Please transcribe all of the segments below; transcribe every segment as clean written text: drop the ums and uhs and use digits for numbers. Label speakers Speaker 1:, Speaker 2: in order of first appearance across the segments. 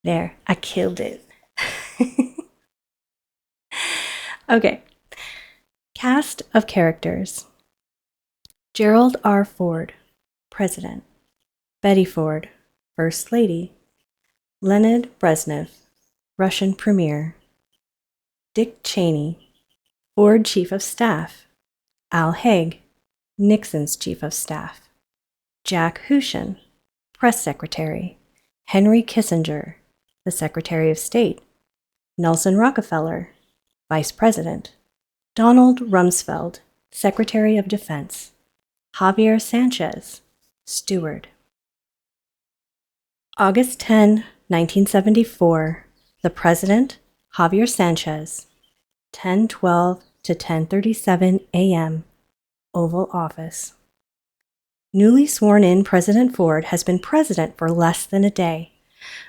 Speaker 1: There, I killed it. Okay. Cast of characters. Gerald R. Ford, President. Betty Ford, First Lady. Leonid Brezhnev, Russian Premier. Dick Cheney, Ford Chief of Staff. Al Haig, Nixon's Chief of Staff. Jack Hushon, Press Secretary. Henry Kissinger, the Secretary of State. Nelson Rockefeller, Vice President. Donald Rumsfeld, Secretary of Defense. Javier Sanchez, Steward. August 10, 1974, the President, Javier Sanchez, 10:12 to 10:37 a.m., Oval Office. Newly sworn-in President Ford has been president for less than a day.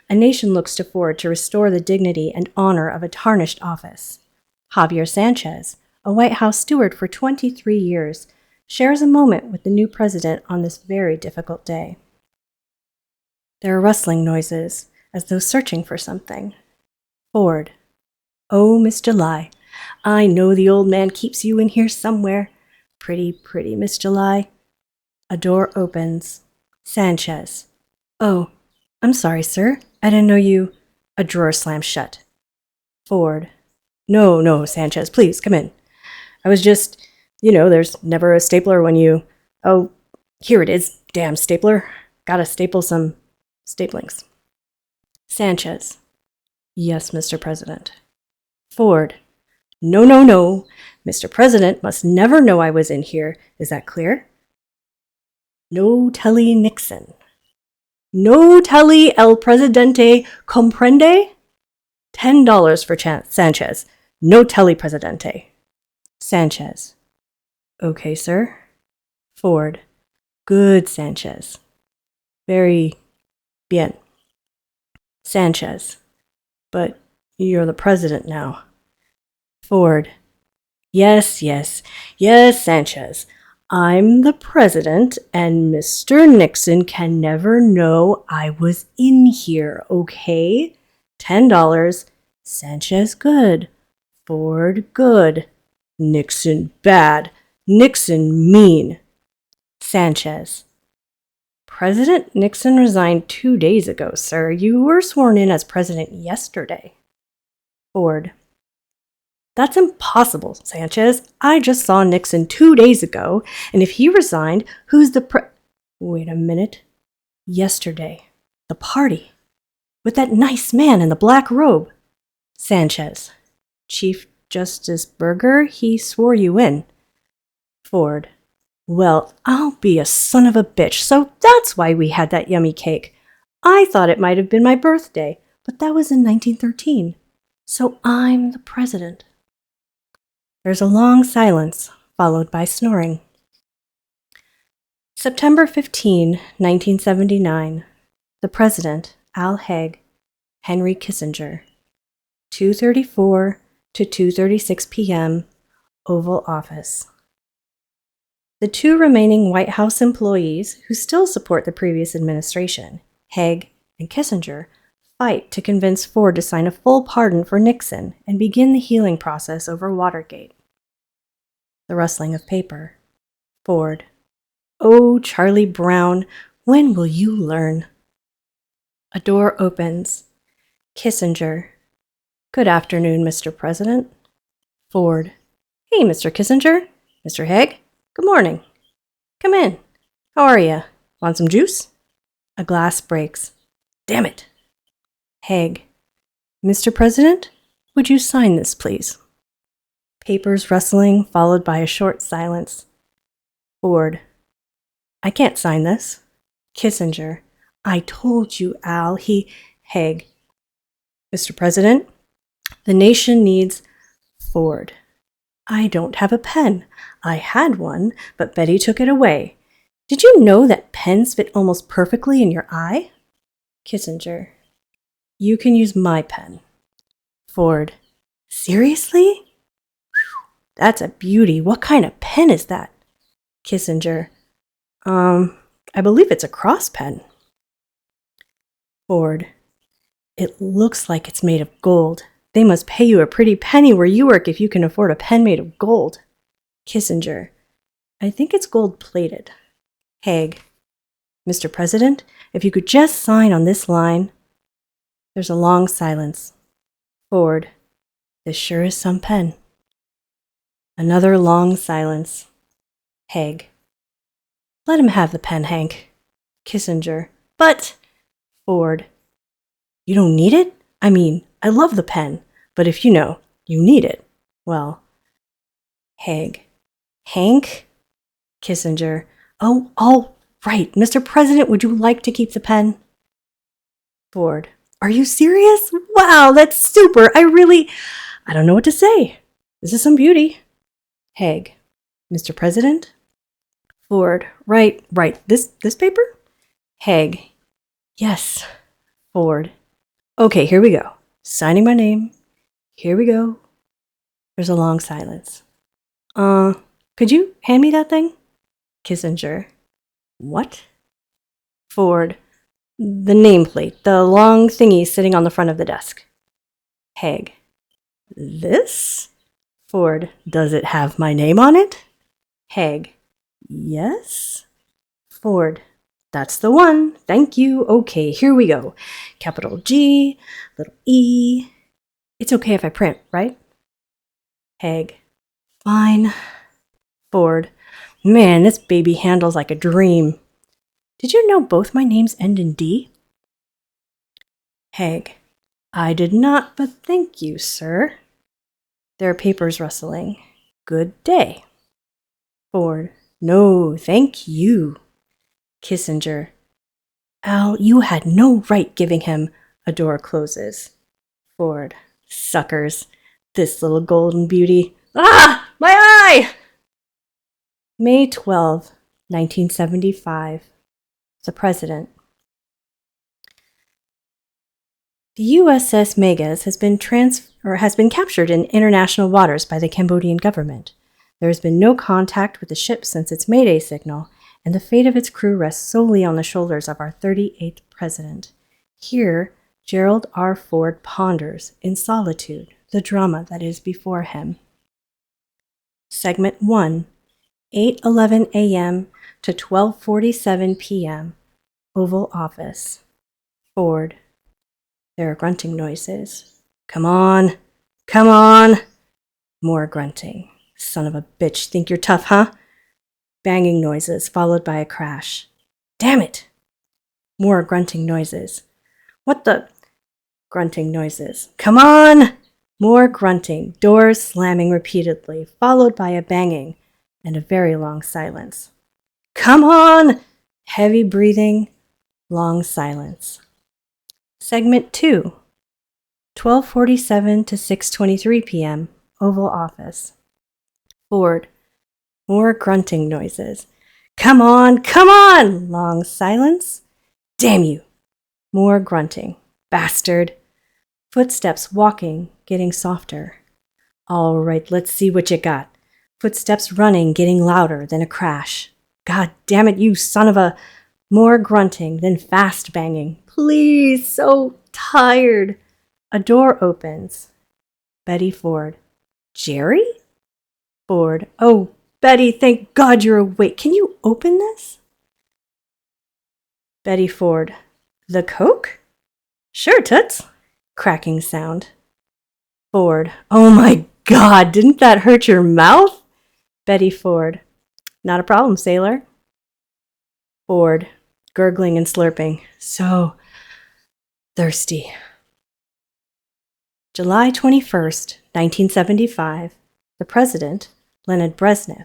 Speaker 1: A nation looks to Ford to restore the dignity and honor of a tarnished office. Javier Sanchez, a White House steward for 23 years, shares a moment with the new president on this very difficult day. There are rustling noises, as though searching for something. Ford. Oh, Miss July, I know the old man keeps you in here somewhere. Pretty, pretty Miss July. A door opens. Sanchez. Oh, I'm sorry, sir. I didn't know you... A drawer slams shut. Ford. No, Sanchez, please, come in. I was just... there's never a stapler when you... Oh, here it is. Damn stapler. Gotta staple some staplings. Sanchez. Yes, Mr. President. Ford. No. Mr. President must never know I was in here. Is that clear? No telly Nixon. No telly el Presidente comprende? $10 for Sanchez. No telly Presidente. Sanchez. Okay, sir. Ford. Good, Sanchez. Very bien. Sanchez. But you're the president now. Ford. Yes, Sanchez. I'm the president, and Mr. Nixon can never know I was in here, okay? $10. Sanchez good. Ford good. Nixon bad. Nixon mean. Sanchez. President Nixon resigned 2 days ago, sir. You were sworn in as president yesterday. Ford. That's impossible, Sanchez. I just saw Nixon 2 days ago, and if he resigned, who's the Wait a minute. Yesterday. The party. With that nice man in the black robe. Sanchez. Chief Justice Berger, he swore you in. Ford. Well, I'll be a son of a bitch, so that's why we had that yummy cake. I thought it might have been my birthday, but that was in 1913. So I'm the president. There's a long silence, followed by snoring. September 15, 1979. The President, Al Haig, Henry Kissinger. 2:34 to 2:36 p.m., Oval Office. The two remaining White House employees who still support the previous administration, Haig and Kissinger, fight to convince Ford to sign a full pardon for Nixon and begin the healing process over Watergate. The rustling of paper. Ford. Oh, Charlie Brown, when will you learn? A door opens. Kissinger. Good afternoon, Mr. President. Ford. Hey, Mr. Kissinger. Mr. Haig. Good morning. Come in. How are you? Want some juice? A glass breaks. Damn it. Haig. Mr. President, would you sign this, please? Papers rustling, followed by a short silence. Ford. I can't sign this. Kissinger. I told you, Al, Haig. Mr. President, the nation needs Ford. I don't have a pen. I had one, but Betty took it away. Did you know that pens fit almost perfectly in your eye? Kissinger. You can use my pen. Ford. Seriously? Whew, that's a beauty. What kind of pen is that? Kissinger. I believe it's a cross pen. Ford. It looks like it's made of gold. They must pay you a pretty penny where you work if you can afford a pen made of gold. Kissinger. I think it's gold-plated. Haig. Mr. President, if you could just sign on this line. There's a long silence. Ford. This sure is some pen. Another long silence. Haig. Let him have the pen, Hank. Kissinger. But. Ford. You don't need it? I mean, I love the pen, but if you need it, well. Haig. Hank? Kissinger. Oh, all right. Mr. President, would you like to keep the pen? Ford. Are you serious? Wow, that's super. I don't know what to say. This is some beauty. Haig. Mr. President? Ford. Right. This paper? Haig. Yes. Ford. Okay, here we go. Signing my name. Here we go. There's a long silence. Could you hand me that thing? Kissinger. What? Ford. The nameplate, the long thingy sitting on the front of the desk. Haig. This? Ford. Does it have my name on it? Haig. Yes. Ford. That's the one. Thank you. Okay, here we go. Capital G, little e. It's okay if I print, right? Haig. Fine. Ford. Man, this baby handles like a dream. Did you know both my names end in D? Haig. I did not, but thank you, sir. There are papers rustling. Good day. Ford. No, thank you. Kissinger. Al, you had no right giving him. A door closes. Ford. Suckers. This little golden beauty. Ah! My eye! May 12, 1975. The President. The USS Megas has been captured in international waters by the Cambodian government. There has been no contact with the ship since its Mayday signal, and the fate of its crew rests solely on the shoulders of our 38th president. Here, Gerald R. Ford ponders, in solitude, the drama that is before him. Segment 1, 8:11 a.m. to 12:47 p.m. Oval Office. Ford. There are grunting noises. Come on! Come on! More grunting. Son of a bitch, think you're tough, huh? Banging noises, followed by a crash. Damn it! More grunting noises. What the? Grunting noises. Come on! More grunting, doors slamming repeatedly, followed by a banging, and a very long silence. Come on! Heavy breathing, long silence. Segment 2, 12:47 to 6:23 p.m., Oval Office. Ford. More grunting noises. Come on, come on! Long silence. Damn you! More grunting. Bastard. Footsteps walking, getting softer. All right, let's see what you got. Footsteps running, getting louder, then a crash. God damn it, you son of a... More grunting, then fast banging. Please, so tired. A door opens. Betty Ford. Jerry? Ford. Oh, Betty, thank God you're awake. Can you open this? Betty Ford. The Coke? Sure, Toots. Cracking sound. Ford. Oh my God, didn't that hurt your mouth? Betty Ford. Not a problem, sailor. Ford. Gurgling and slurping. So thirsty. July 21st, 1975. The President, Leonid Brezhnev.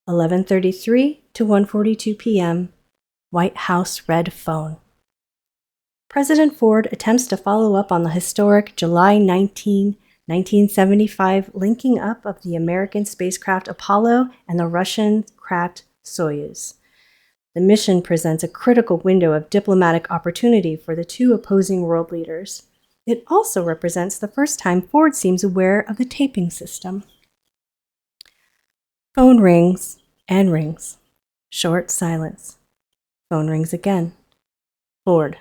Speaker 1: 11:33 to 1:42 p.m. White House red phone. President Ford attempts to follow up on the historic July 19, 1975 linking up of the American spacecraft Apollo and the Russian craft Soyuz. The mission presents a critical window of diplomatic opportunity for the two opposing world leaders. It also represents the first time Ford seems aware of the taping system. Phone rings and rings. Short silence. Phone rings again. Ford.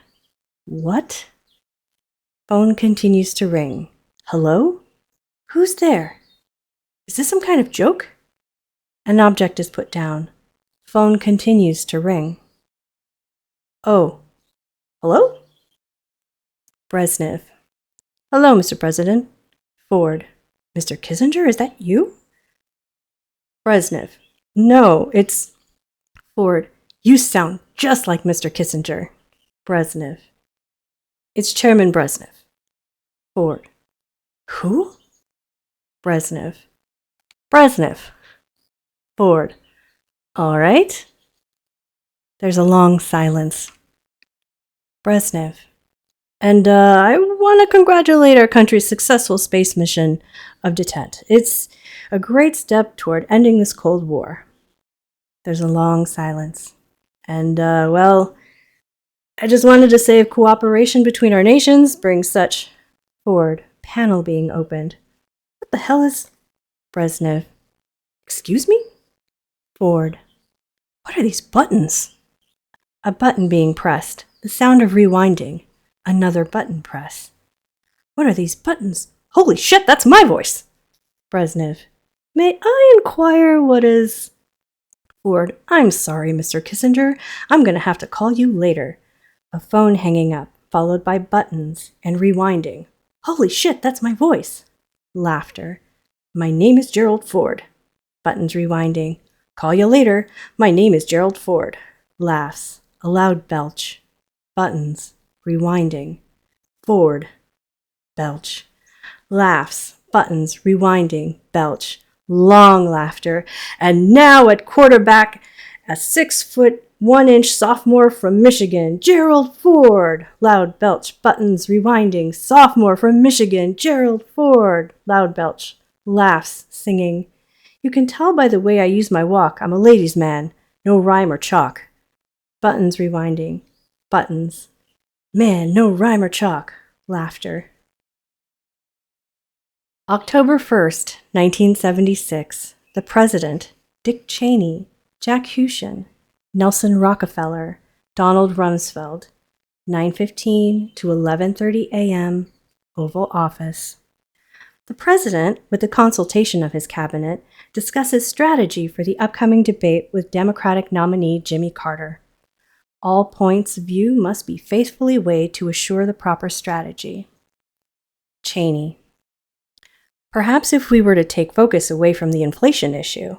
Speaker 1: What? Phone continues to ring. Hello? Who's there? Is this some kind of joke? An object is put down. Phone continues to ring. Oh. Hello? Brezhnev. Hello, Mr. President. Ford. Mr. Kissinger, is that you? Brezhnev. No, it's... Ford. You sound just like Mr. Kissinger. Brezhnev. It's Chairman Brezhnev. Ford. Who? Brezhnev. Brezhnev. Ford. All right. There's a long silence. Brezhnev. And I want to congratulate our country's successful space mission of detent. It's a great step toward ending this Cold War. There's a long silence. And, well, I just wanted to say if cooperation between our nations brings such... Ford. Panel being opened. What the hell is... Brezhnev. Excuse me? Ford. What are these buttons? A button being pressed. The sound of rewinding. Another button press. What are these buttons? Holy shit, that's my voice! Brezhnev. May I inquire what is... Ford. I'm sorry, Mr. Kissinger. I'm going to have to call you later. A phone hanging up, followed by buttons and rewinding. Holy shit, that's my voice! Laughter. My name is Gerald Ford. Buttons rewinding. Call you later. My name is Gerald Ford. Laughs. A loud belch. Buttons. Rewinding. Ford. Belch. Laughs. Buttons. Rewinding. Belch. Long laughter. And now at quarterback, a 6'1" sophomore from Michigan, Gerald Ford. Loud belch. Buttons. Rewinding. Sophomore from Michigan, Gerald Ford. Loud belch. Laughs. Singing. You can tell by the way I use my walk, I'm a ladies' man. No rhyme or chalk. Buttons rewinding. Buttons. Man, no rhyme or chalk. Laughter. October 1st, 1976. The President, Dick Cheney, Jack Hution, Nelson Rockefeller, Donald Rumsfeld. 9:15 to 11:30 a.m. Oval Office. The President, with the consultation of his cabinet, discusses strategy for the upcoming debate with Democratic nominee Jimmy Carter. All points of view must be faithfully weighed to assure the proper strategy. Cheney. Perhaps if we were to take focus away from the inflation issue.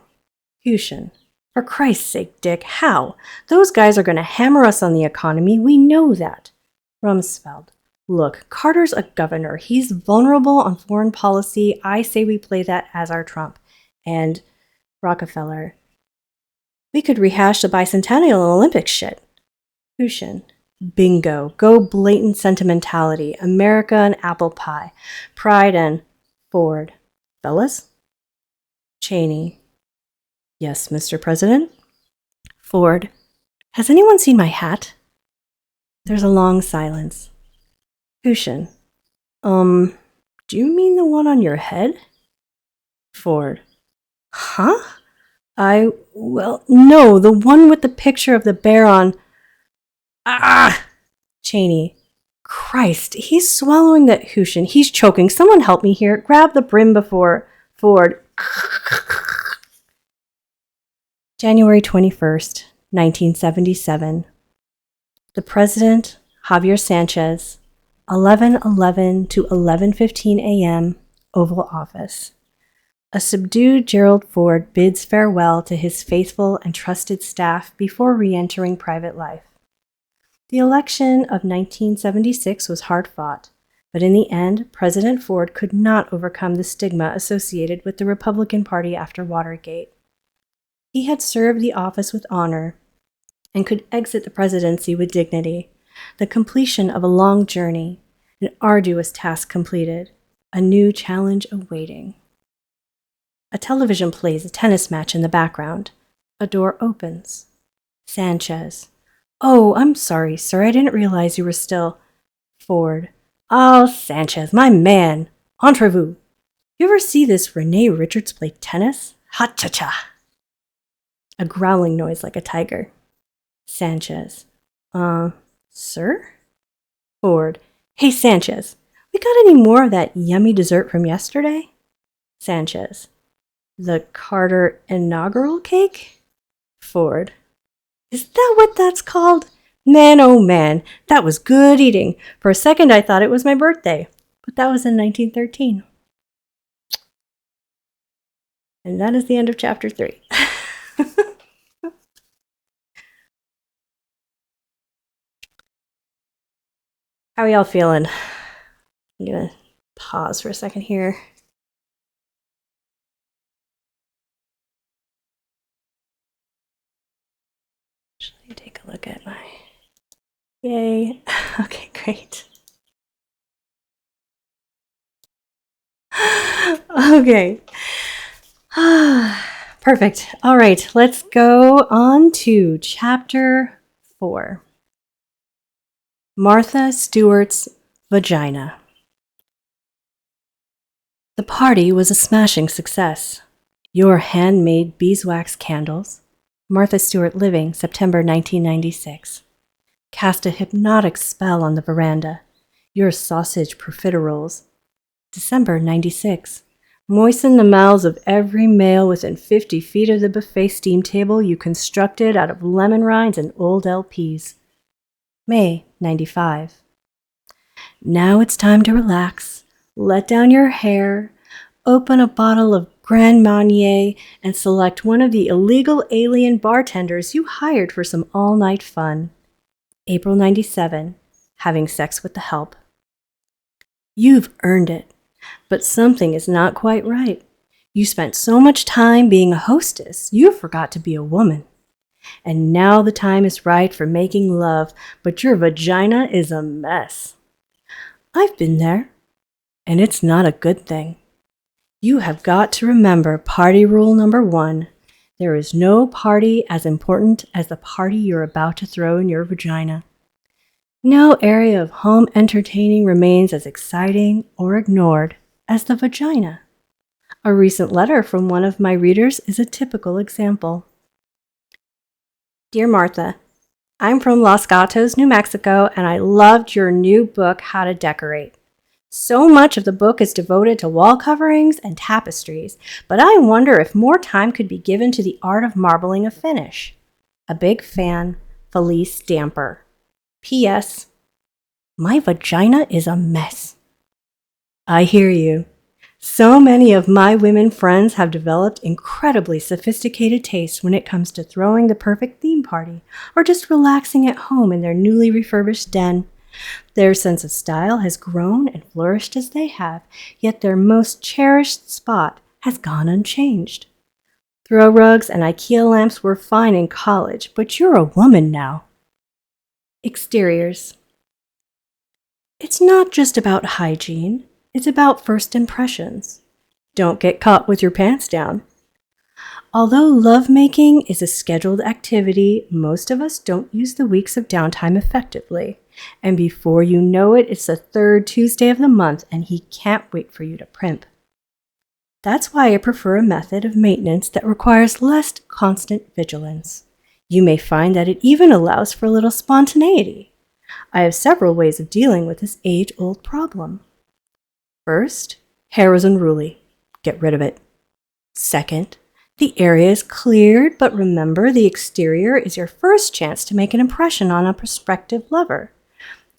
Speaker 1: Hution. For Christ's sake, Dick, how? Those guys are going to hammer us on the economy. We know that. Rumsfeld. Look, Carter's a governor. He's vulnerable on foreign policy. I say we play that as our trump. And Rockefeller. We could rehash the bicentennial and Olympic shit. Hution. Bingo. Go blatant sentimentality. America and apple pie. Pride and Ford. Fellas? Cheney. Yes, Mr. President? Ford. Has anyone seen my hat? There's a long silence. Hution. Do you mean the one on your head? Ford. Huh? Well, no, the one with the picture of the bear on... Ah! Cheney. Christ, he's swallowing that Hution. He's choking. Someone help me here. Grab the brim before... Ford. January 21st, 1977. The President, Javier Sanchez, 11:11 to 11:15 a.m., Oval Office. A subdued Gerald Ford bids farewell to his faithful and trusted staff before re-entering private life. The election of 1976 was hard fought, but in the end, President Ford could not overcome the stigma associated with the Republican Party after Watergate. He had served the office with honor and could exit the presidency with dignity, the completion of a long journey, an arduous task completed, a new challenge awaiting. A television plays a tennis match in the background. A door opens. Sanchez. Oh, I'm sorry, sir. I didn't realize you were still... Ford. Oh, Sanchez, my man. Entre vous. You ever see this Renee Richards play tennis? Ha-cha-cha. A growling noise like a tiger. Sanchez. Sir? Ford. Hey, Sanchez. You got any more of that yummy dessert from yesterday? Sanchez. The Carter inaugural cake? Ford. Is that what that's called? Man, oh man, that was good eating. For a second I thought it was my birthday, but that was in 1913. And that is the end of chapter 3. How are y'all feeling? I'm gonna pause for a second here. Actually, take a look at my... Yay. Okay, great. Okay. Perfect. All right, let's go on to chapter 4. Martha Stewart's vagina. The party was a smashing success. Your handmade beeswax candles, Martha Stewart Living, September 1996, cast a hypnotic spell on the veranda. Your sausage profiteroles, December 96, moisten the mouths of every male within 50 feet of the buffet steam table you constructed out of lemon rinds and old LPs, May 95. Now it's time to relax, let down your hair, open a bottle of Grand Marnier, and select one of the illegal alien bartenders you hired for some all-night fun. April 97. Having sex with the help. You've earned it, but something is not quite right. You spent so much time being a hostess, you forgot to be a woman. And now the time is right for making love, but your vagina is a mess. I've been there, and it's not a good thing. You have got to remember party rule number 1. There is no party as important as the party you're about to throw in your vagina. No area of home entertaining remains as exciting or ignored as the vagina. A recent letter from one of my readers is a typical example. Dear Martha, I'm from Los Gatos, New Mexico, and I loved your new book, How to Decorate. So much of the book is devoted to wall coverings and tapestries, but I wonder if more time could be given to the art of marbling a finish. A big fan, Felice Damper. P.S. My vagina is a mess. I hear you. So many of my women friends have developed incredibly sophisticated tastes when it comes to throwing the perfect theme party or just relaxing at home in their newly refurbished den. Their sense of style has grown and flourished as they have, yet their most cherished spot has gone unchanged. Throw rugs and IKEA lamps were fine in college, but you're a woman now. Exteriors. It's not just about hygiene, it's about first impressions. Don't get caught with your pants down. Although lovemaking is a scheduled activity, most of us don't use the weeks of downtime effectively. And before you know it, it's the third Tuesday of the month and he can't wait for you to primp. That's why I prefer a method of maintenance that requires less constant vigilance. You may find that it even allows for a little spontaneity. I have several ways of dealing with this age-old problem. First, hair is unruly. Get rid of it. Second, the area is cleared, but remember the exterior is your first chance to make an impression on a prospective lover.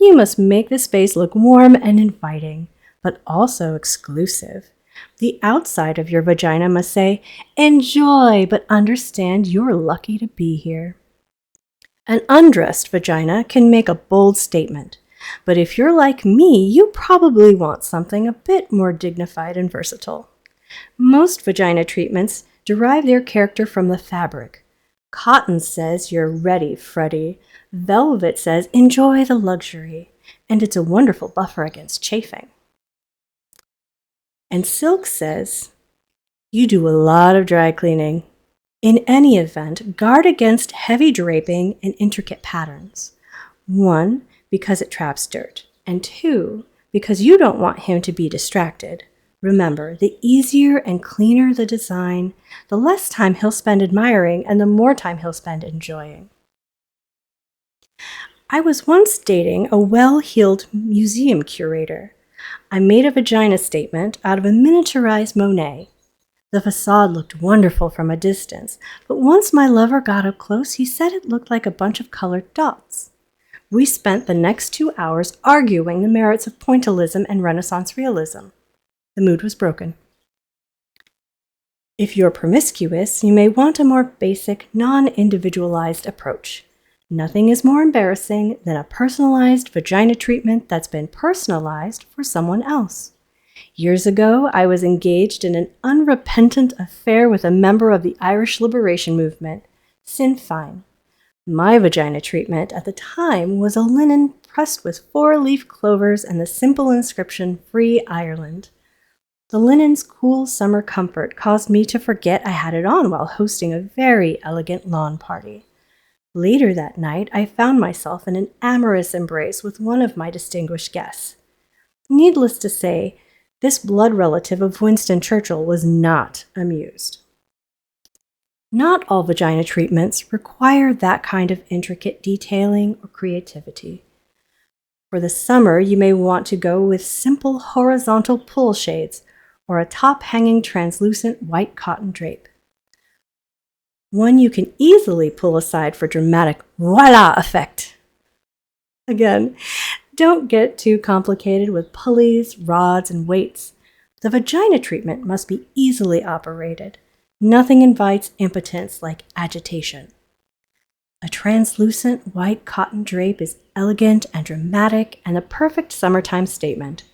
Speaker 1: You must make the space look warm and inviting, but also exclusive. The outside of your vagina must say, enjoy, but understand you're lucky to be here. An undressed vagina can make a bold statement, but if you're like me, you probably want something a bit more dignified and versatile. Most vagina treatments derive their character from the fabric. Cotton says you're ready, Freddie. Velvet says enjoy the luxury, and it's a wonderful buffer against chafing. And silk says you do a lot of dry cleaning. In any event, guard against heavy draping and intricate patterns. 1, because it traps dirt, and 2, because you don't want him to be distracted. Remember, the easier and cleaner the design, the less time he'll spend admiring and the more time he'll spend enjoying. I was once dating a well-heeled museum curator. I made a vagina statement out of a miniaturized Monet. The facade looked wonderful from a distance, but once my lover got up close, he said it looked like a bunch of colored dots. We spent the next 2 hours arguing the merits of pointillism and Renaissance realism. The mood was broken. If you're promiscuous, you may want a more basic, non-individualized approach. Nothing is more embarrassing than a personalized vagina treatment that's been personalized for someone else. Years ago, I was engaged in an unrepentant affair with a member of the Irish Liberation Movement, Sinn Féin. My vagina treatment at the time was a linen pressed with 4-leaf clovers and the simple inscription, Free Ireland. The linen's cool summer comfort caused me to forget I had it on while hosting a very elegant lawn party. Later that night, I found myself in an amorous embrace with one of my distinguished guests. Needless to say, this blood relative of Winston Churchill was not amused. Not all vagina treatments require that kind of intricate detailing or creativity. For the summer, you may want to go with simple horizontal pull shades or a top-hanging translucent white cotton drape. One you can easily pull aside for dramatic voila effect. Again, don't get too complicated with pulleys, rods, and weights. The vagina treatment must be easily operated. Nothing invites impotence like agitation. A translucent white cotton drape is elegant and dramatic and the perfect summertime statement.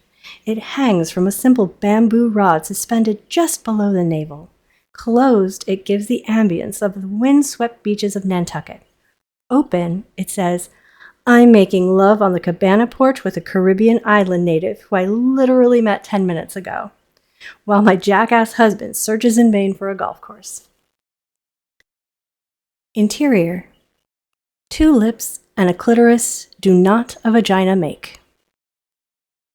Speaker 1: It hangs from a simple bamboo rod suspended just below the navel. Closed, it gives the ambience of the wind-swept beaches of Nantucket. Open, it says, I'm making love on the cabana porch with a Caribbean island native who I literally met 10 minutes ago, while my jackass husband searches in vain for a golf course. Interior. 2 lips and a clitoris do not a vagina make.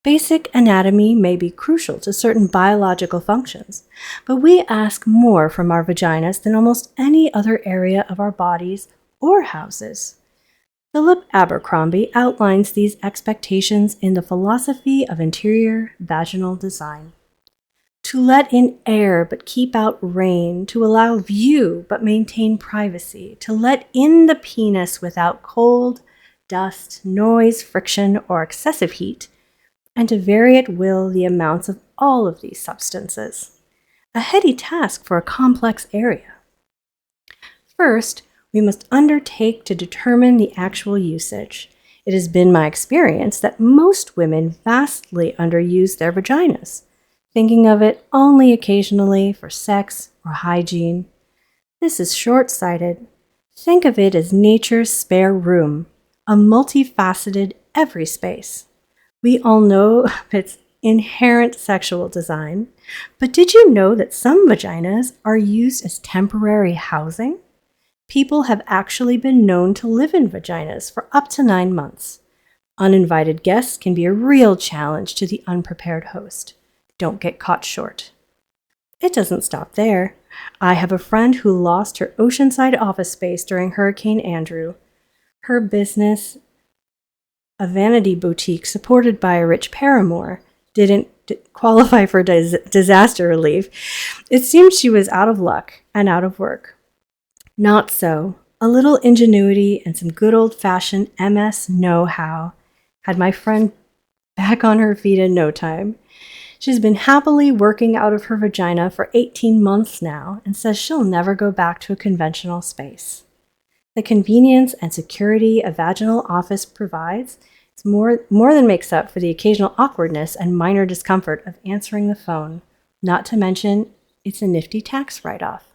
Speaker 1: Basic anatomy may be crucial to certain biological functions, but we ask more from our vaginas than almost any other area of our bodies or houses. Philip Abercrombie outlines these expectations in The Philosophy of Interior Vaginal Design. To let in air but keep out rain, to allow view but maintain privacy, to let in the penis without cold, dust, noise, friction, or excessive heat, and to vary at will the amounts of all of these substances. A heady task for a complex area. First, we must undertake to determine the actual usage. It has been my experience that most women vastly underuse their vaginas, thinking of it only occasionally for sex or hygiene. This is short-sighted. Think of it as nature's spare room, a multifaceted every space. We all know its inherent sexual design, but did you know that some vaginas are used as temporary housing? People have actually been known to live in vaginas for up to 9 months. Uninvited guests can be a real challenge to the unprepared host. Don't get caught short. It doesn't stop there. I have a friend who lost her oceanside office space during Hurricane Andrew. Her business, a vanity boutique supported by a rich paramour, didn't qualify for disaster relief. It seemed she was out of luck and out of work. Not so. A little ingenuity and some good old-fashioned MS know-how had my friend back on her feet in no time. She's been happily working out of her vagina for 18 months now and says she'll never go back to a conventional space. The convenience and security a vaginal office provides is more than makes up for the occasional awkwardness and minor discomfort of answering the phone, not to mention it's a nifty tax write-off.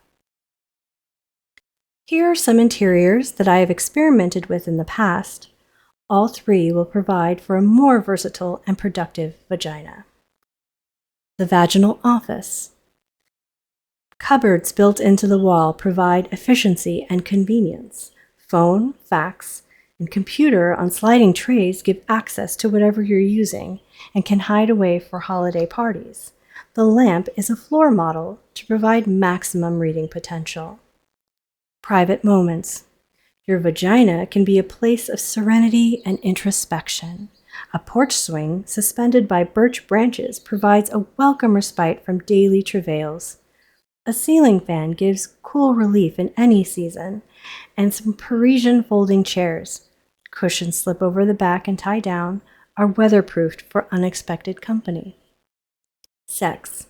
Speaker 1: Here are some interiors that I have experimented with in the past. All 3 will provide for a more versatile and productive vagina. The vaginal office. Cupboards built into the wall provide efficiency and convenience. Phone, fax, and computer on sliding trays give access to whatever you're using and can hide away for holiday parties. The lamp is a floor model to provide maximum reading potential. Private moments. Your vagina can be a place of serenity and introspection, A porch swing suspended by birch branches provides a welcome respite from daily travails. A ceiling fan gives cool relief in any season, and some Parisian folding chairs, cushions slip over the back and tie down, are weatherproofed for unexpected company. Sex.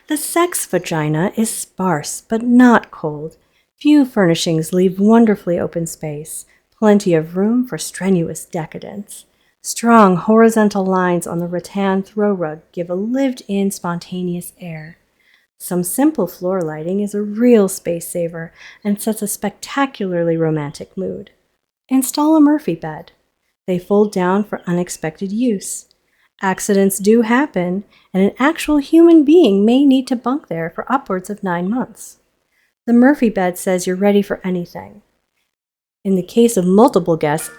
Speaker 1: The sex vagina is sparse but not cold. Few furnishings leave wonderfully open space, plenty of room for strenuous decadence. Strong horizontal lines on the rattan throw rug give a lived-in spontaneous air. Some simple floor lighting is a real space saver and sets a spectacularly romantic mood. Install a Murphy bed. They fold down for unexpected use. Accidents do happen, and an actual human being may need to bunk there for upwards of 9 months. The Murphy bed says you're ready for anything. In the case of multiple guests,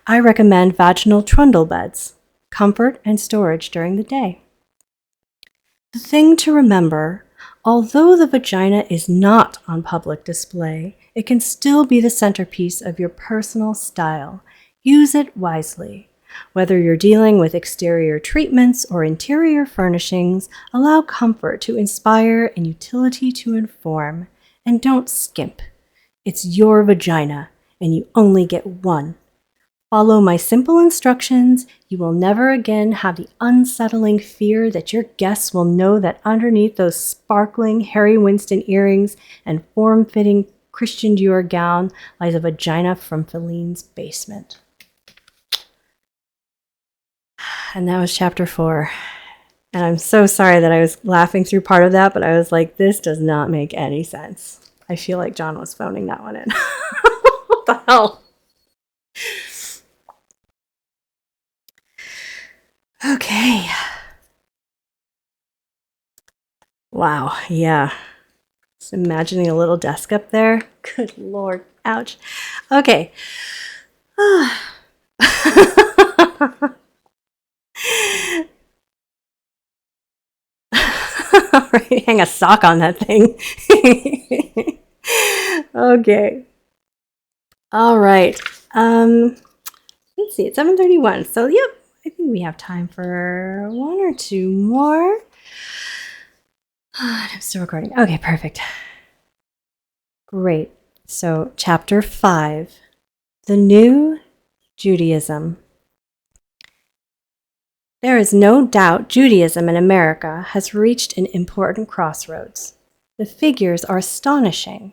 Speaker 1: I recommend vaginal trundle beds, comfort and storage during the day. The thing to remember, although the vagina is not on public display, it can still be the centerpiece of your personal style. Use it wisely. Whether you're dealing with exterior treatments or interior furnishings, allow comfort to inspire and utility to inform. And don't skimp. It's your vagina, and you only get one. Follow my simple instructions. You will never again have the unsettling fear that your guests will know that underneath those sparkling Harry Winston earrings and form-fitting Christian Dior gown lies a vagina from Feline's basement. And that was chapter 4. And I'm so sorry that I was laughing through part of that, but I was like, this does not make any sense. I feel like John was phoning that one in. What the hell? Okay. Wow, yeah. Just imagining a little desk up there. Good Lord. Ouch. Okay. Right, hang a sock on that thing. Okay. All right. Let's see, it's 7:31. So, yep, I think we have time for 1 or 2 more. I'm still recording. Okay, perfect. Great. So, chapter 5, The New Judaism. There is no doubt Judaism in America has reached an important crossroads. The figures are astonishing.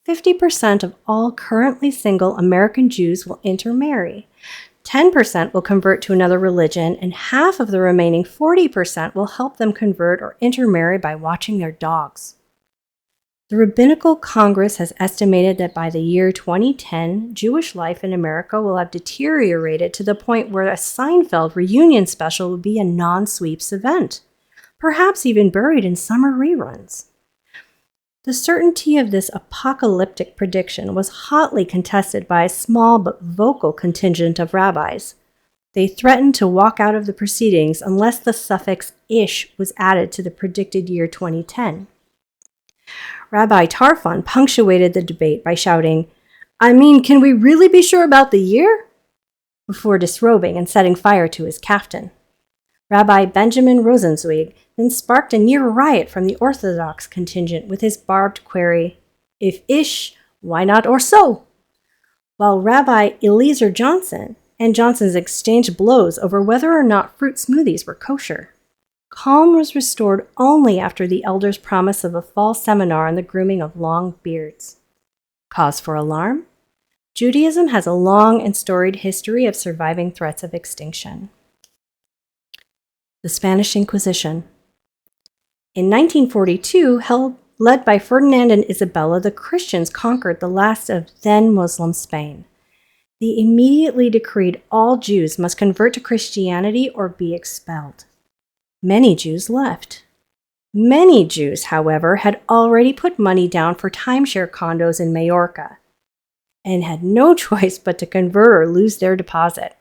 Speaker 1: 50% of all currently single American Jews will intermarry. 10% will convert to another religion, and half of the remaining 40% will help them convert or intermarry by watching their dogs. The Rabbinical Congress has estimated that by the year 2010, Jewish life in America will have deteriorated to the point where a Seinfeld reunion special would be a non-sweeps event, perhaps even buried in summer reruns. The certainty of this apocalyptic prediction was hotly contested by a small but vocal contingent of rabbis. They threatened to walk out of the proceedings unless the suffix ish was added to the predicted year 2010. Rabbi Tarfon punctuated the debate by shouting, "I mean, can we really be sure about the year?" before disrobing and setting fire to his caftan. Rabbi Benjamin Rosenzweig then sparked a near riot from the Orthodox contingent with his barbed query, "If ish, why not or so?" While Rabbi Eliezer Johnson and Johnson's exchanged blows over whether or not fruit smoothies were kosher. Calm was restored only after the elders' promise of a fall seminar on the grooming of long beards. Cause for alarm? Judaism has a long and storied history of surviving threats of extinction. The Spanish Inquisition. In 1942, led by Ferdinand and Isabella, the Christians conquered the last of then Muslim Spain. They immediately decreed all Jews must convert to Christianity or be expelled. Many Jews left. Many Jews, however, had already put money down for timeshare condos in Majorca and had no choice but to convert or lose their deposit.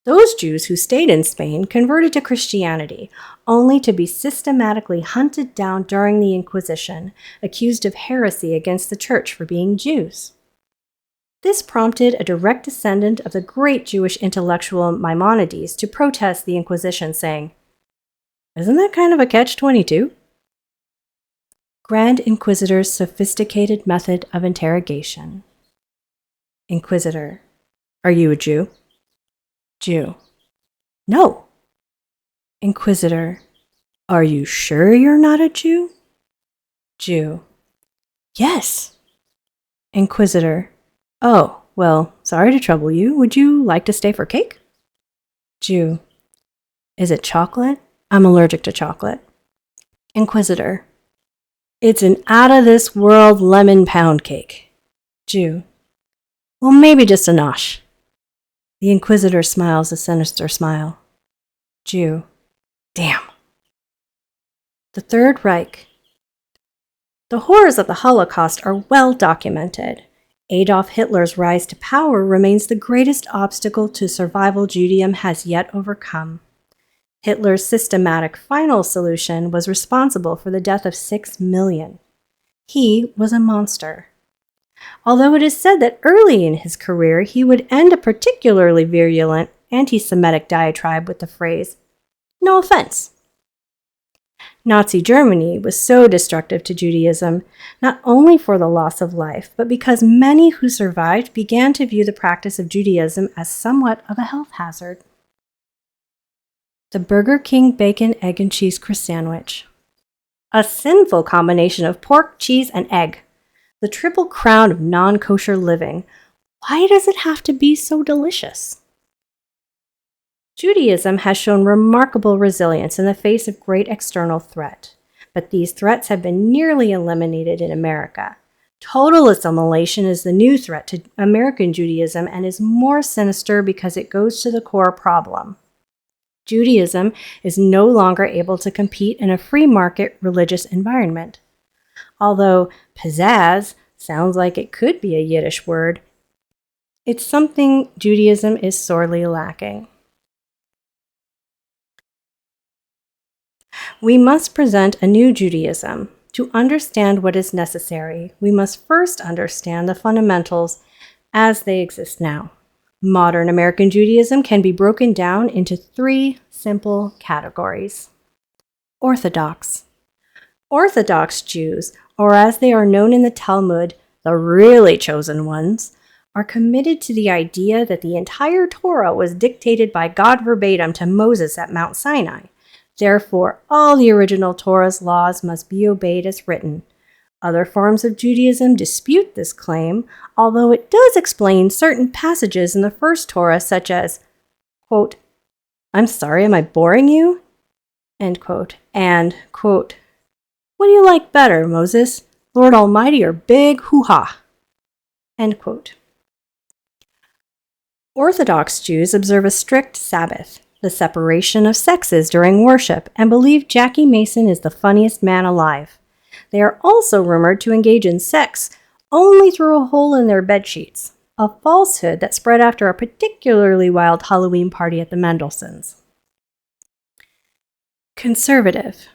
Speaker 1: Those Jews who stayed in Spain converted to Christianity, only to be systematically hunted down during the Inquisition, accused of heresy against the church for being Jews. This prompted a direct descendant of the great Jewish intellectual Maimonides to protest the Inquisition, saying, "Isn't that kind of a catch-22? Grand Inquisitor's sophisticated method of interrogation. Inquisitor: Are you a Jew? Jew: No. Inquisitor: Are you sure you're not a Jew? Jew: Yes. Inquisitor: Oh, well, sorry to trouble you. Would you like to stay for cake? Jew: Is it chocolate? I'm allergic to chocolate. Inquisitor: It's an out-of-this-world lemon pound cake. Jew: Well, maybe just a nosh. The Inquisitor smiles a sinister smile. Jew: Damn. The Third Reich. The horrors of the Holocaust are well documented. Adolf Hitler's rise to power remains the greatest obstacle to survival Judaism has yet overcome. Hitler's systematic final solution was responsible for the death of 6 million. He was a monster. Although it is said that early in his career he would end a particularly virulent anti-Semitic diatribe with the phrase, "No offense." Nazi Germany was so destructive to Judaism, not only for the loss of life, but because many who survived began to view the practice of Judaism as somewhat of a health hazard. The Burger King bacon, egg, and cheese Chris sandwich. A sinful combination of pork, cheese, and egg. The triple crown of non-kosher living. Why does it have to be so delicious? Judaism has shown remarkable resilience in the face of great external threat, but these threats have been nearly eliminated in America. Total assimilation is the new threat to American Judaism and is more sinister because it goes to the core problem. Judaism is no longer able to compete in a free market religious environment. Although pizzazz sounds like it could be a Yiddish word, it's something Judaism is sorely lacking. We must present a new Judaism. To understand what is necessary, we must first understand the fundamentals as they exist now. Modern American Judaism can be broken down into 3 simple categories. Orthodox. Orthodox Jews, or as they are known in the Talmud, the really chosen ones, are committed to the idea that the entire Torah was dictated by God verbatim to Moses at Mount Sinai. Therefore, all the original Torah's laws must be obeyed as written. Other forms of Judaism dispute this claim, although it does explain certain passages in the first Torah, such as, quote, "I'm sorry, am I boring you?" End quote. And, quote, "What do you like better, Moses, Lord Almighty or big hoo-ha?" End quote. Orthodox Jews observe a strict Sabbath, the separation of sexes during worship, and believe Jackie Mason is the funniest man alive. They are also rumored to engage in sex only through a hole in their bedsheets, a falsehood that spread after a particularly wild Halloween party at the Mendelssohns. Conservative.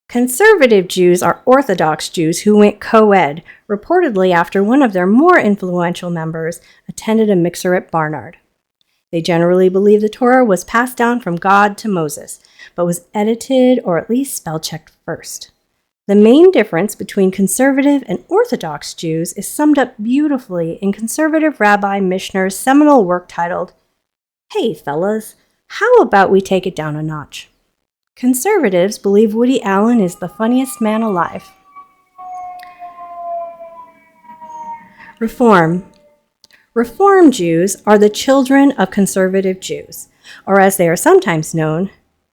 Speaker 1: Conservative Jews are Orthodox Jews who went co-ed, reportedly after one of their more influential members attended a mixer at Barnard. They generally believe the Torah was passed down from God to Moses, but was edited or at least spell-checked first. The main difference between conservative and Orthodox Jews is summed up beautifully in conservative Rabbi Mishner's seminal work titled, "Hey fellas, how about we take it down a notch?" Conservatives believe Woody Allen is the funniest man alive. Reform. Reform Jews are the children of conservative Jews, or as they are sometimes known,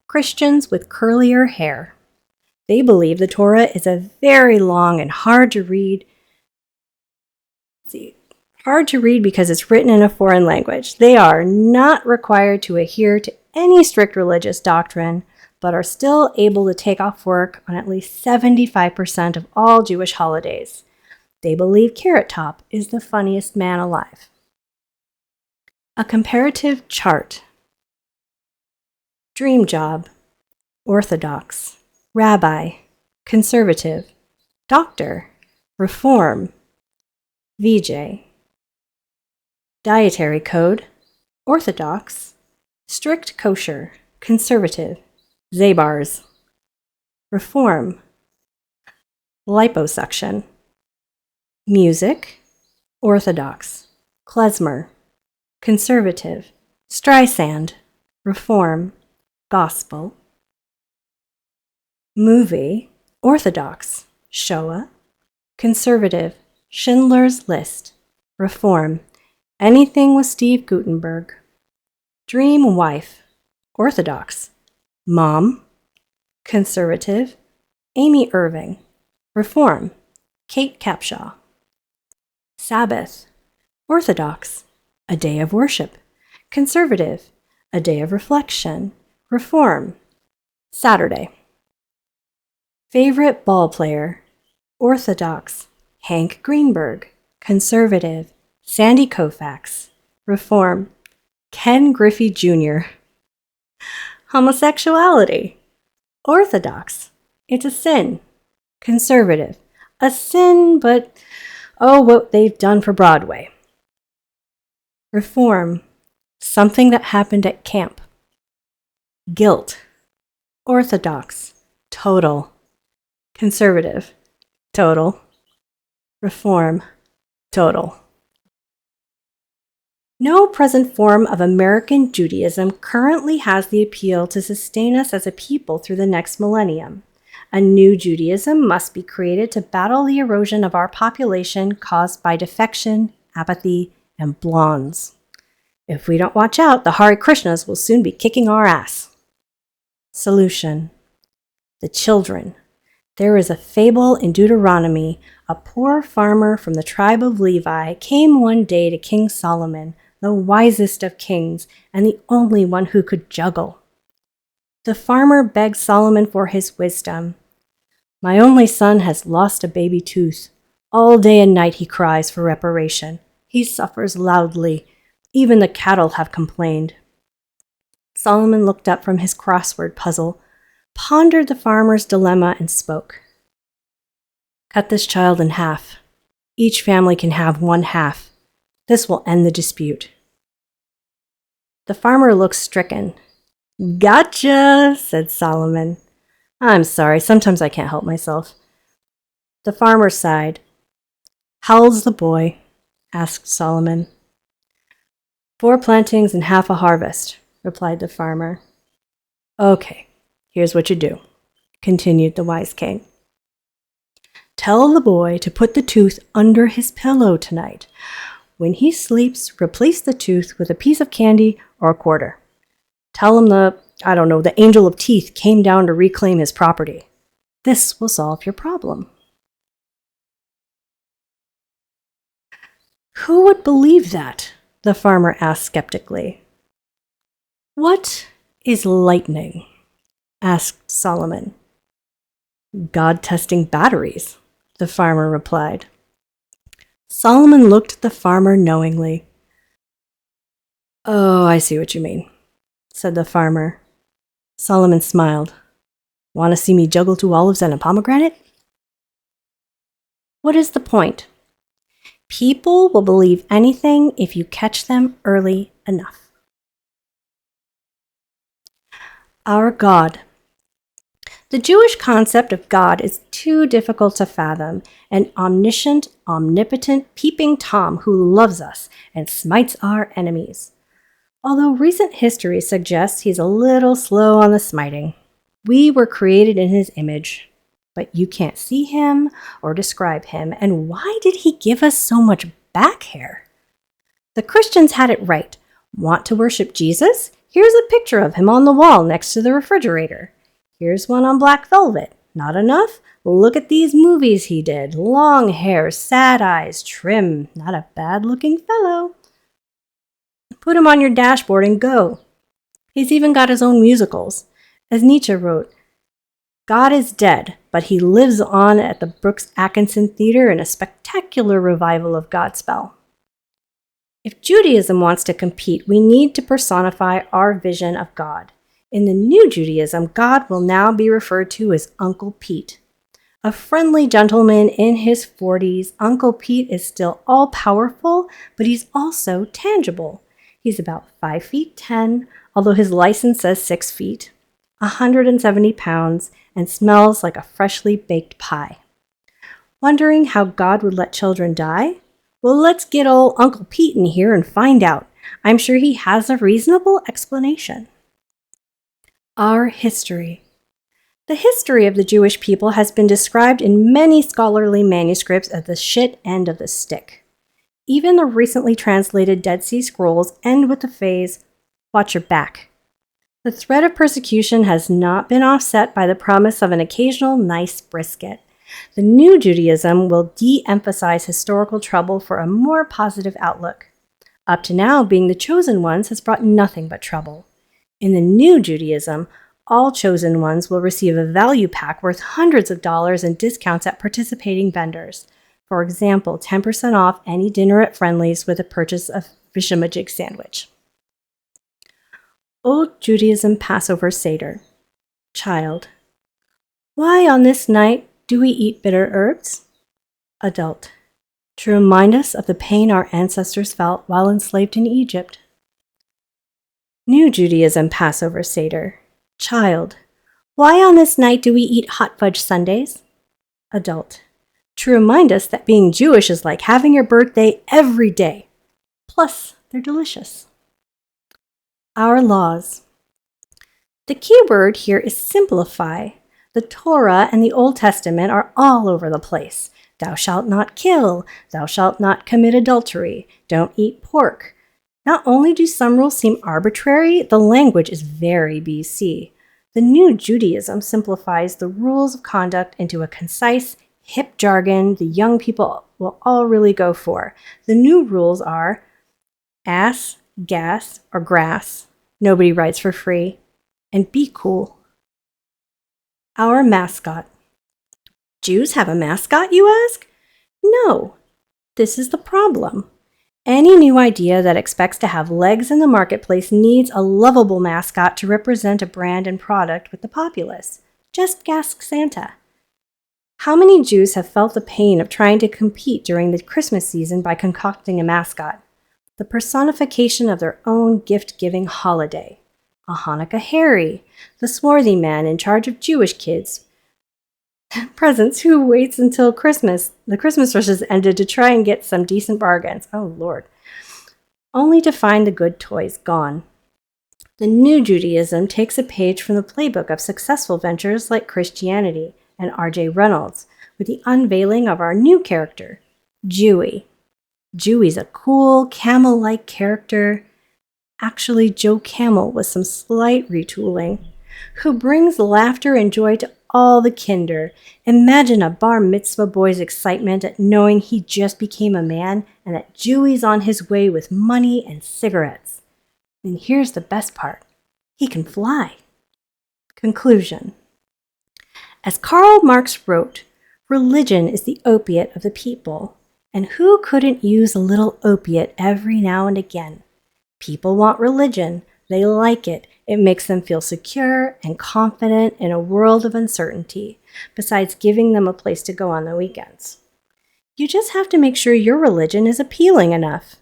Speaker 1: Christians with curlier hair. They believe the Torah is a very long and hard to read because it's written in a foreign language. They are not required to adhere to any strict religious doctrine, but are still able to take off work on at least 75% of all Jewish holidays. They believe Carrot Top is the funniest man alive. A comparative chart. Dream job. Orthodox. Rabbi. Conservative. Doctor. Reform. VJ. Dietary code: Orthodox, strict kosher, conservative, Zabars. Reform: liposuction. Music: Orthodox, klezmer, conservative, Streisand. Reform, gospel. Movie: Orthodox, Shoah, conservative, Schindler's List. Reform, anything with Steve Guttenberg. Dream wife: Orthodox, Mom, conservative, Amy Irving. Reform, Kate Capshaw. Sabbath: Orthodox, a day of worship, conservative, a day of reflection. Reform, Saturday. Favorite ball player: Orthodox, Hank Greenberg, conservative, Sandy Koufax. Reform, Ken Griffey Jr. Homosexuality: Orthodox, it's a sin, conservative, a sin, but oh, what they've done for Broadway. Reform, something that happened at camp. Guilt: Orthodox, total, conservative, total, reform, total. No present form of American Judaism currently has the appeal to sustain us as a people through the next millennium. A new Judaism must be created to battle the erosion of our population caused by defection, apathy, and blondes. If we don't watch out, the Hare Krishnas will soon be kicking our ass. Solution: the children. There is a fable in Deuteronomy. A poor farmer from the tribe of Levi came one day to King Solomon, the wisest of kings and the only one who could juggle. The farmer begged Solomon for his wisdom. "My only son has lost a baby tooth. All day and night he cries for reparation. He suffers loudly. Even the cattle have complained." Solomon looked up from his crossword puzzle, pondered the farmer's dilemma, and spoke. "Cut this child in half. Each family can have one half. This will end the dispute." The farmer looked stricken. "Gotcha," said Solomon. "I'm sorry, sometimes I can't help myself." The farmer sighed. "How old's the boy?" asked Solomon. "4 plantings and half a harvest," replied the farmer. "Okay, here's what you do," continued the wise king. "Tell the boy to put the tooth under his pillow tonight. When he sleeps, replace the tooth with a piece of candy or a quarter. Tell him the angel of teeth came down to reclaim his property. This will solve your problem." "Who would believe that?" the farmer asked skeptically. "What is lightning?" asked Solomon. "God testing batteries," the farmer replied. Solomon looked at the farmer knowingly. "Oh, I see what you mean," said the farmer. Solomon smiled. "Want to see me juggle 2 olives and a pomegranate?" What is the point? People will believe anything if you catch them early enough. Our God. The Jewish concept of God is too difficult to fathom, an omniscient, omnipotent, peeping Tom who loves us and smites our enemies. Although recent history suggests he's a little slow on the smiting. We were created in his image, but you can't see him or describe him, and why did he give us so much back hair? The Christians had it right. Want to worship Jesus? Here's a picture of him on the wall next to the refrigerator. Here's one on black velvet. Not enough? Look at these movies he did. Long hair, sad eyes, trim. Not a bad-looking fellow. Put him on your dashboard and go. He's even got his own musicals. As Nietzsche wrote, God is dead, but he lives on at the Brooks Atkinson Theater in a spectacular revival of Godspell. If Judaism wants to compete, we need to personify our vision of God. In the new Judaism, God will now be referred to as Uncle Pete. A friendly gentleman in his 40s, Uncle Pete is still all-powerful, but he's also tangible. He's about 5 feet 10, although his license says 6 feet, 170 pounds, and smells like a freshly baked pie. Wondering how God would let children die? Well, let's get old Uncle Pete in here and find out. I'm sure he has a reasonable explanation. Our history. The history of the Jewish people has been described in many scholarly manuscripts as the shit end of the stick. Even the recently translated Dead Sea Scrolls end with the phrase, "Watch your back." The threat of persecution has not been offset by the promise of an occasional nice brisket. The new Judaism will de-emphasize historical trouble for a more positive outlook. Up to now, being the chosen ones has brought nothing but trouble. In the new Judaism, all chosen ones will receive a value pack worth hundreds of dollars and discounts at participating vendors. For example, 10% off any dinner at Friendly's with a purchase of Fishamajig sandwich. Old Judaism Passover Seder. Child. Why on this night do we eat bitter herbs? Adult. To remind us of the pain our ancestors felt while enslaved in Egypt. New Judaism Passover Seder. Child. Why on this night do we eat hot fudge sundaes? Adult. To remind us that being Jewish is like having your birthday every day. Plus, they're delicious. Our laws. The key word here is simplify. The Torah and the Old Testament are all over the place. Thou shalt not kill. Thou shalt not commit adultery. Don't eat pork. Not only do some rules seem arbitrary, the language is very BC. The new Judaism simplifies the rules of conduct into a concise, hip jargon the young people will all really go for. The new rules are ass, gas, or grass, nobody rides for free, and be cool. Our mascot. Jews have a mascot, you ask? No. This is the problem. Any new idea that expects to have legs in the marketplace needs a lovable mascot to represent a brand and product with the populace. Just ask Santa. How many Jews have felt the pain of trying to compete during the Christmas season by concocting a mascot? The personification of their own gift-giving holiday. A Hanukkah Harry, the swarthy man in charge of Jewish kids' presents who waits until the Christmas rush has ended to try and get some decent bargains. Oh, Lord. Only to find the good toys gone. The new Judaism takes a page from the playbook of successful ventures like Christianity and R.J. Reynolds with the unveiling of our new character, Jewy. Jewy's a cool, camel-like character. Actually, Joe Camel with some slight retooling, who brings laughter and joy to all the kinder. Imagine a bar mitzvah boy's excitement at knowing he just became a man and that Jewy's on his way with money and cigarettes. And here's the best part. He can fly. Conclusion. As Karl Marx wrote, religion is the opiate of the people. And who couldn't use a little opiate every now and again? People want religion. They like it. It makes them feel secure and confident in a world of uncertainty, besides giving them a place to go on the weekends. You just have to make sure your religion is appealing enough.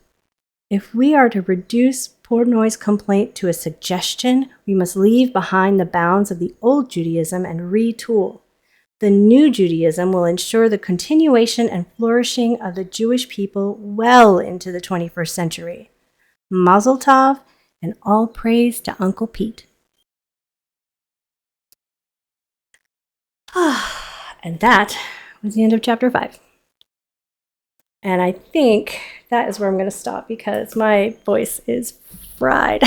Speaker 1: If we are to reduce Portnoy's complaint to a suggestion, we must leave behind the bounds of the old Judaism and retool. The new Judaism will ensure the continuation and flourishing of the Jewish people well into the 21st century. Mazel tov, and all praise to Uncle Pete. And that was the end of chapter 5. And I think that is where I'm going to stop because my voice is fried.